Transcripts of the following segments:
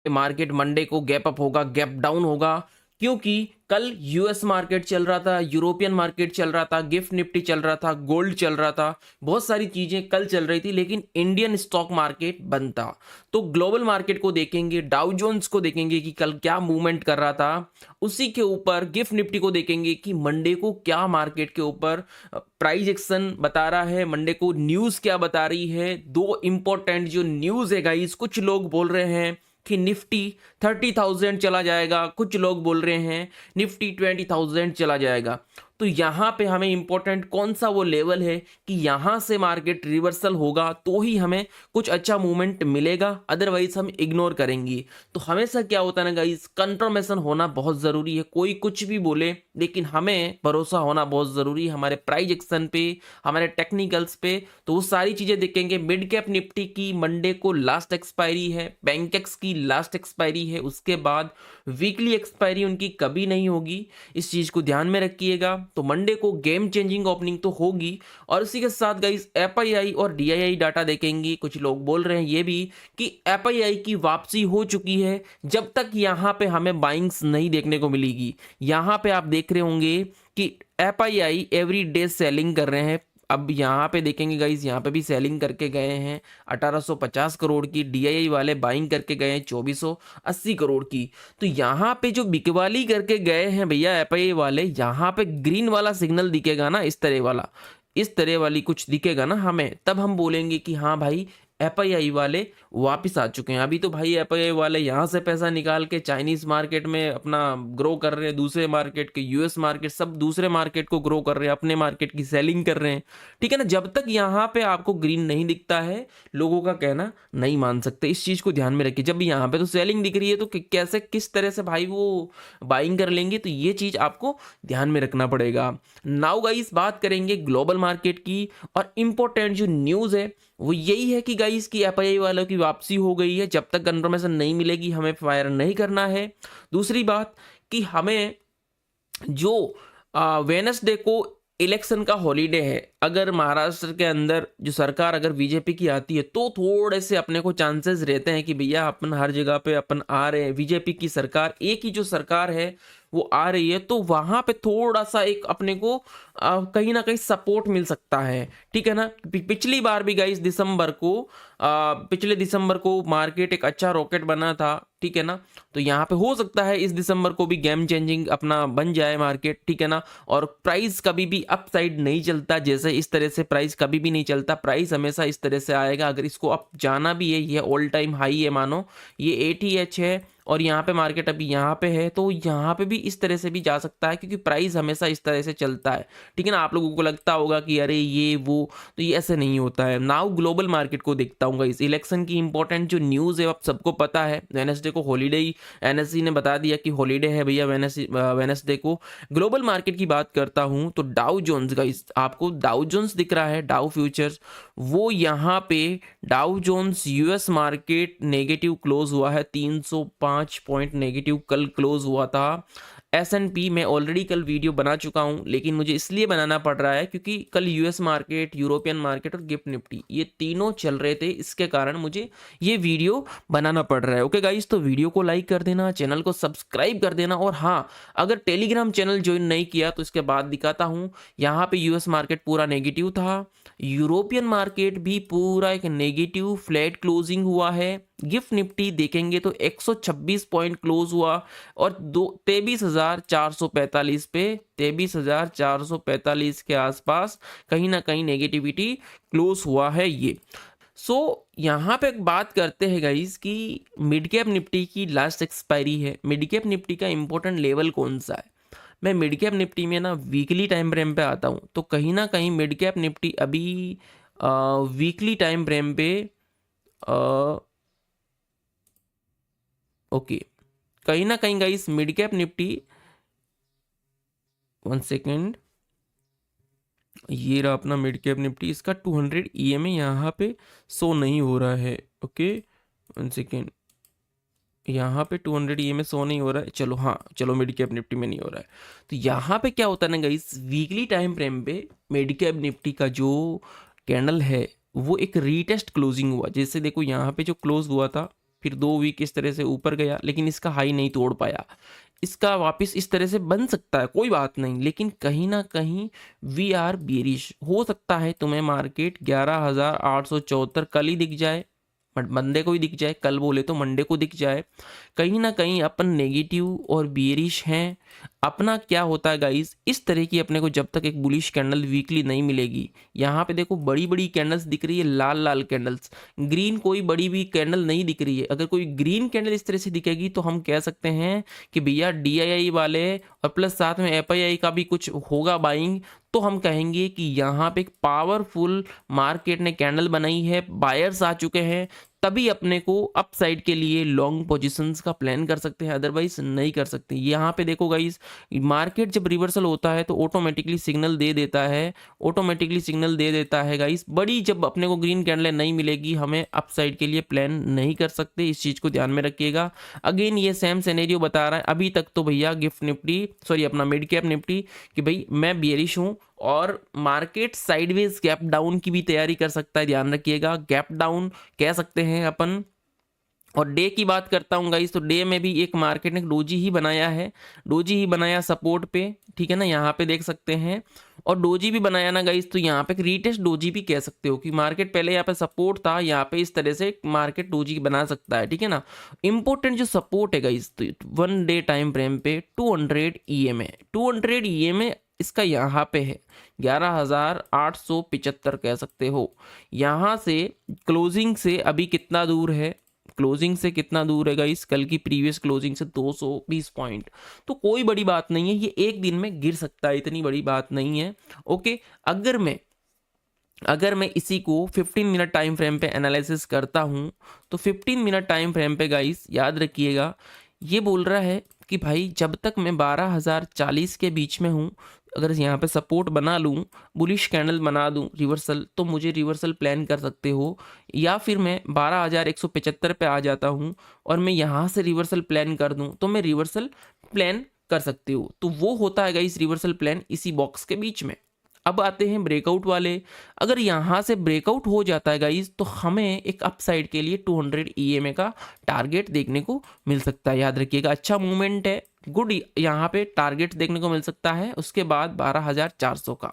Market Monday को gap up होगा, gap down होगा, क्योंकि कल यूएस मार्केट चल रहा था, यूरोपियन मार्केट चल रहा था, गिफ्ट निफ्टी चल रहा था, गोल्ड चल रहा था, बहुत सारी चीजें कल चल रही थी, लेकिन इंडियन स्टॉक मार्केट बंद था। तो ग्लोबल मार्केट को देखेंगे, डाउ जोन्स को देखेंगे कि कल क्या मूवमेंट कर रहा था, उसी के ऊपर गिफ्ट निफ्टी को देखेंगे कि मंडे को क्या मार्केट के ऊपर प्राइस एक्शन बता रहा है, मंडे को न्यूज क्या बता रही है। दो इंपॉर्टेंट जो न्यूज है गाइस, कुछ लोग बोल रहे हैं कि निफ्टी 30,000 चला जाएगा, कुछ लोग बोल रहे हैं निफ्टी 20,000 चला जाएगा। तो यहाँ पे हमें इंपॉर्टेंट कौन सा वो लेवल है कि यहाँ से मार्केट रिवर्सल होगा तो ही हमें कुछ अच्छा मूवमेंट मिलेगा, अदरवाइज हम इग्नोर करेंगे। तो हमेशा क्या होता है ना गाइस, कंफर्मेशन होना बहुत ज़रूरी है। कोई कुछ भी बोले लेकिन हमें भरोसा होना बहुत ज़रूरी है हमारे प्राइस एक्शन पे, हमारे टेक्निकल्स पे। तो वो सारी चीज़ें देखेंगे। मिड कैप निफ्टी की मंडे को लास्ट एक्सपायरी है, बैंकेक्स की लास्ट एक्सपायरी है, उसके बाद वीकली एक्सपायरी उनकी कभी नहीं होगी, इस चीज़ को ध्यान में रखिएगा। तो मंडे को गेम चेंजिंग ओपनिंग तो होगी, और उसी के साथ गाइस एफआईआई और डीआईआई डाटा देखेंगे। कुछ लोग बोल रहे हैं ये भी कि एफआईआई की वापसी हो चुकी है, जब तक यहाँ पे हमें बाइंग्स नहीं देखने को मिलेगी। यहाँ पे आप देख रहे होंगे कि एफआईआई एवरी डे सेलिंग कर रहे हैं। अब यहाँ पे देखेंगे गाइस, यहाँ पे भी सेलिंग करके गए हैं 1850 करोड़ की, डीआईआई वाले बाइंग करके गए हैं 2480 करोड़ की। तो यहाँ पे जो बिकवाली करके गए हैं भैया एफआईआई वाले, यहाँ पे ग्रीन वाला सिग्नल दिखेगा ना, इस तरह वाला, इस तरह वाली कुछ दिखेगा ना हमें, तब हम बोलेंगे कि हाँ भाई एफआईआई वाले वापस आ चुके हैं। अभी तो भाई एफआईआई वाले यहाँ से पैसा निकाल के चाइनीज मार्केट में अपना ग्रो कर रहे हैं, दूसरे मार्केट के यूएस मार्केट सब दूसरे मार्केट को ग्रो कर रहे हैं, अपने मार्केट की सेलिंग कर रहे हैं। ठीक है ना, जब तक यहाँ पे आपको ग्रीन नहीं दिखता है लोगों का कहना नहीं मान सकते, इस चीज को ध्यान में रखिए। जब यहाँ पे तो सेलिंग दिख रही है तो कैसे किस तरह से भाई वो बाइंग कर लेंगे, तो ये चीज आपको ध्यान में रखना पड़ेगा। नाउ गाइस बात करेंगे ग्लोबल मार्केट की, और इंपॉर्टेंट जो न्यूज है वो यही है कि गाइस की एफआईआई वालों की वापसी हो गई है। जब तक कंफर्मेशन नहीं मिलेगी हमें फायर नहीं करना है। दूसरी बात कि हमें जो वेनसडे को इलेक्शन का हॉलीडे है, अगर महाराष्ट्र के अंदर जो सरकार अगर बीजेपी की आती है तो थोड़े से अपने को चांसेस रहते हैं कि भैया अपन हर जगह पे अपन आ रहे हैं, बीजेपी की सरकार एक ही जो सरकार है वो आ रही है, तो वहां पे थोड़ा सा एक अपने को कहीं ना कहीं सपोर्ट मिल सकता है। ठीक है ना, पिछली बार भी गाइस दिसंबर को पिछले दिसंबर को मार्केट एक अच्छा रॉकेट बना था। ठीक है ना, तो यहाँ पे हो सकता है इस दिसंबर को भी गेम चेंजिंग अपना बन जाए मार्केट। ठीक है ना, और प्राइस कभी भी अप साइड नहीं चलता, जैसे इस तरह से प्राइस कभी भी नहीं चलता, प्राइस हमेशा इस तरह से आएगा। अगर इसको अप जाना भी है, ये ऑल टाइम हाई है, मानो ये 80H है और यहाँ पे मार्केट अभी यहाँ पे है, तो यहाँ पे भी इस तरह से भी जा सकता है, क्योंकि प्राइस हमेशा इस तरह से चलता है। ठीक है ना, आप लोगों को लगता होगा कि अरे ये वो, तो ये ऐसे नहीं होता है। नाउ ग्लोबल मार्केट को देखता हूँ इस इलेक्शन की इंपॉर्टेंट जो न्यूज़ है, आप सबको पता है वेनसडे को हॉलीडे ही एनएससी ने बता दिया कि हॉलीडे है भैया वेनसडे को। ग्लोबल मार्केट की बात करता हूँ तो डाउ जोन्स गाइस, आपको डाउ जोन्स दिख रहा है, डाउ फ्यूचर्स, वो यहाँ पे Dow Jones US market negative close हुआ है, 305 पॉइंट नेगेटिव कल क्लोज हुआ था। एस&पी मैं ऑलरेडी कल वीडियो बना चुका हूं, लेकिन मुझे इसलिए बनाना पड़ रहा है क्योंकि कल यूएस मार्केट, यूरोपियन मार्केट और गिफ्ट निफ्टी ये तीनों चल रहे थे, इसके कारण मुझे ये वीडियो बनाना पड़ रहा है। ओके गाइस, तो वीडियो को लाइक कर देना, चैनल को सब्सक्राइब कर देना, और हाँ अगर टेलीग्राम चैनल ज्वाइन नहीं किया तो इसके बाद दिखाता हूँ। यहाँ पे यूएस मार्केट पूरा नेगेटिव था, यूरोपियन मार्केट भी पूरा एक नेगेटिव फ्लैट क्लोजिंग हुआ है। गिफ्ट निफ्टी देखेंगे तो 126 पॉइंट क्लोज हुआ, और 23,445 पे, 23,445 के आसपास कहीं ना कहीं नेगेटिविटी क्लोज हुआ है ये। यहाँ पे एक बात करते हैं गाइस कि मिड कैप निफ्टी की लास्ट एक्सपायरी है। मिड कैप निफ्टी का इंपॉर्टेंट लेवल कौन सा है? मैं मिड कैप निफ्टी में ना वीकली टाइम फ्रेम पे आता हूँ, तो कहीं ना कहीं मिड कैप निफ्टी अभी वीकली टाइम फ्रेम पे ओके, कहीं ना कहीं guys mid cap Nifty, 1 second, ये रहा अपना मिड कैप निफ्टी, इसका 200 EMA यहाँ पे शो नहीं हो रहा है। ओके 1 सेकेंड, यहाँ पे 200 EMA शो नहीं हो रहा है। चलो हाँ, चलो मिड कैप निफ्टी में नहीं हो रहा है। तो यहाँ पे क्या होता है ना गाइस, वीकली टाइम फ्रेम पे मिड कैप निफ्टी का जो कैंडल है वो एक रीटेस्ट क्लोजिंग हुआ। जैसे देखो यहाँ पे जो क्लोज हुआ था फिर 2 वीक इस तरह से ऊपर गया, लेकिन इसका हाई नहीं तोड़ पाया। इसका वापस इस तरह से बन सकता है, कोई बात नहीं, लेकिन कहीं न कहीं वी आर बेयरिश। हो सकता है तुम्हें मार्केट 11,874 कल ही दिख जाए, बट मंडे को ही दिख जाए, कल बोले तो मंडे को दिख जाए। कहीं ना कहीं अपन नेगेटिव और बियरिश हैं। अपना क्या होता है गाइस, इस तरह की अपने को जब तक एक बुलिश कैंडल वीकली नहीं मिलेगी, यहाँ पे देखो बड़ी बड़ी कैंडल्स दिख रही है, लाल लाल कैंडल्स, ग्रीन कोई बड़ी भी कैंडल नहीं दिख रही है। अगर कोई ग्रीन कैंडल इस तरह से दिखेगी तो हम कह सकते हैं कि भैया DII वाले और प्लस साथ में FII का भी कुछ होगा बाइंग, तो हम कहेंगे कि यहाँ पे एक पावरफुल मार्केट ने कैंडल बनाई है, बायर्स आ चुके हैं, तभी अपने को अपसाइड के लिए लॉन्ग पोजीशंस का प्लान कर सकते हैं, अदरवाइज नहीं कर सकते। यहाँ पे देखो गाइस, मार्केट जब रिवर्सल होता है तो ऑटोमेटिकली सिग्नल दे देता है, ऑटोमेटिकली सिग्नल दे देता है गाइस। बड़ी जब अपने को ग्रीन कैंडल नहीं मिलेगी, हमें अपसाइड के लिए प्लान नहीं कर सकते, इस चीज़ को ध्यान में रखिएगा। अगेन ये सेम सिनेरियो बता रहा है अभी तक तो भैया गिफ्ट निफ्टी, सॉरी अपना मिड कैप निफ्टी, कि भाई मैं बियरिश हूँ और मार्केट साइडवेज गैप डाउन की भी तैयारी कर सकता है, ध्यान रखिएगा। गैप डाउन कह सकते हैं अपन। और डे की बात करता हूँ गाइस, तो डे में भी एक मार्केट ने डोजी ही बनाया है, डोजी ही बनाया सपोर्ट पे, ठीक है ना, यहाँ पे देख सकते हैं। और डोजी भी बनाया ना गाइस, तो यहाँ पे एक रीटेस्ट डोजी भी कह सकते हो कि मार्केट पहले यहाँ पे सपोर्ट था, यहाँ पे इस तरह से मार्केट डोजी बना सकता है, ठीक है ना। इंपॉर्टेंट जो सपोर्ट है गाइस, तो 1 डे टाइम फ्रेम पे 200 EMA, 200 EMA इसका यहाँ पे है 11,875 कह सकते हो। यहाँ से क्लोजिंग से अभी कितना दूर है, क्लोजिंग से कितना दूर है गाइस, कल की प्रीवियस क्लोजिंग से 220 पॉइंट, तो कोई बड़ी बात नहीं है, ये एक दिन में गिर सकता है, इतनी बड़ी बात नहीं है। ओके, अगर मैं इसी को 15 मिनट टाइम फ्रेम पे एनालिसिस करता हूँ, तो 15 मिनट टाइम फ्रेम पे गाइस याद रखिएगा, ये बोल रहा है कि भाई जब तक मैं 12,040 के बीच में हूँ, अगर यहाँ पे सपोर्ट बना लूँ, बुलिश कैंडल बना दूँ रिवर्सल, तो मुझे रिवर्सल प्लान कर सकते हो। या फिर मैं 12,175 पे आ जाता हूँ और मैं यहाँ से रिवर्सल प्लान कर दूँ, तो मैं रिवर्सल प्लान कर सकते हो। तो वो होता है गाइस रिवर्सल प्लान इसी बॉक्स के बीच में। अब आते हैं ब्रेकआउट वाले। अगर यहाँ से ब्रेकआउट हो जाता है गाइस, तो हमें एक अपसाइड के लिए 200 EMA का टारगेट देखने को मिल सकता है, याद रखिएगा। अच्छा मूवमेंट है, गुड, यहाँ पे टारगेट देखने को मिल सकता है। उसके बाद 12,400 का।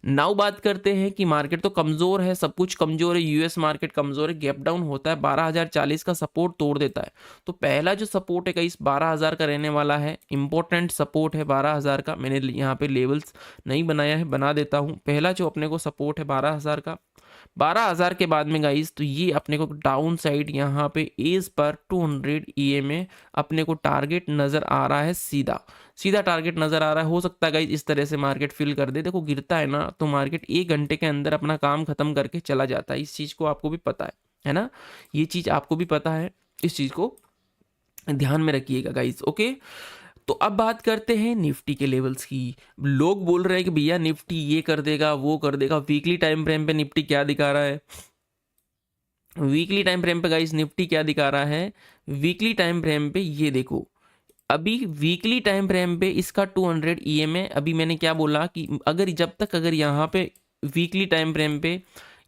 नाउ बात करते हैं कि मार्केट तो कमज़ोर है, सब कुछ कमज़ोर है, US मार्केट कमज़ोर है, गैप डाउन होता है, 12,040 का सपोर्ट तोड़ देता है। तो पहला जो सपोर्ट है इस 12,000 का रहने वाला है, इंपॉर्टेंट सपोर्ट है 12,000 का। मैंने यहाँ पे लेवल्स नहीं बनाया है, बना देता हूँ। पहला जो अपने को सपोर्ट है 12,000 का, 12,000 के बाद में गाइस, तो ये अपने को डाउन साइड यहाँ पे एज पर 200 EMA अपने को टारगेट नज़र आ रहा है, सीधा सीधा टारगेट नज़र आ रहा है। हो सकता है गाइस इस तरह से मार्केट फिल कर दे। देखो गिरता है ना, तो मार्केट 1 घंटे के अंदर अपना काम खत्म करके चला जाता है, इस चीज़ को आपको भी पता है ना, ये चीज़ आपको भी पता है, इस चीज़ को ध्यान में रखिएगा गाइस। ओके, तो अब बात करते हैं निफ्टी के लेवल्स की। लोग बोल रहे हैं कि भैया निफ्टी ये कर देगा वो कर देगा। वीकली टाइम फ्रेम पे निफ्टी क्या दिखा रहा है, वीकली टाइम फ्रेम पे गाइस निफ्टी क्या दिखा रहा है, वीकली टाइम फ्रेम पे ये देखो, अभी वीकली टाइम फ्रेम पे इसका 200 EMA, अभी मैंने क्या बोला कि अगर जब तक अगर यहाँ पे वीकली टाइम फ्रेम पे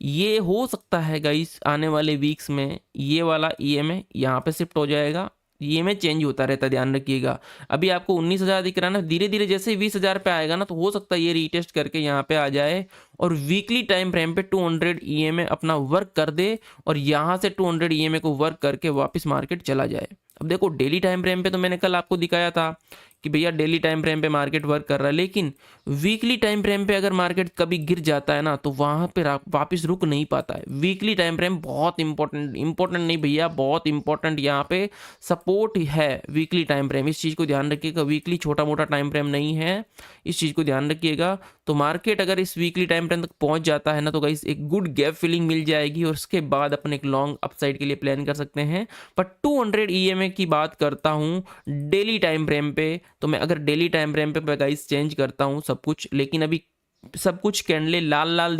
ये हो सकता है गाइस आने वाले वीक्स में ये वाला EMA यहाँ पे शिफ्ट हो जाएगा, EMA चेंज होता रहता है, ध्यान रखिएगा। अभी आपको 19,000 दिख रहा है ना, धीरे धीरे जैसे 20,000 पे आएगा ना, तो हो सकता है ये रीटेस्ट करके यहाँ पे आ जाए और वीकली टाइम फ्रेम पे 200 EMA अपना वर्क कर दे और यहाँ से 200 EMA को वर्क करके वापस मार्केट चला जाए। अब देखो डेली टाइम फ्रेम पे तो मैंने कल आपको दिखाया था कि भैया डेली टाइम फ्रेम पे मार्केट वर्क कर रहा है, लेकिन वीकली टाइम फ्रेम पे अगर मार्केट कभी गिर जाता है ना, तो वहाँ पे वापस रुक नहीं पाता है। वीकली टाइम फ्रेम बहुत इंपॉर्टेंट नहीं भैया, बहुत इंपॉर्टेंट यहाँ पे सपोर्ट है वीकली टाइम फ्रेम, इस चीज़ को ध्यान रखिएगा। वीकली छोटा मोटा टाइम फ्रेम नहीं है, इस चीज़ को ध्यान रखिएगा। तो मार्केट अगर इस वीकली टाइम फ्रेम तक पहुँच जाता है ना, तो गाइस एक गुड गैप फिलिंग मिल जाएगी और उसके बाद अपन एक लॉन्ग अपसाइड के लिए प्लान कर सकते हैं। पर 200 EMA की बात करता हूँ डेली टाइम फ्रेम पे, तो मैं अगर डेली टाइम फ्रेम पे गाइस चेंज करता हूँ सब कुछ, लेकिन अभी सब कुछ कैंडले लाल लाल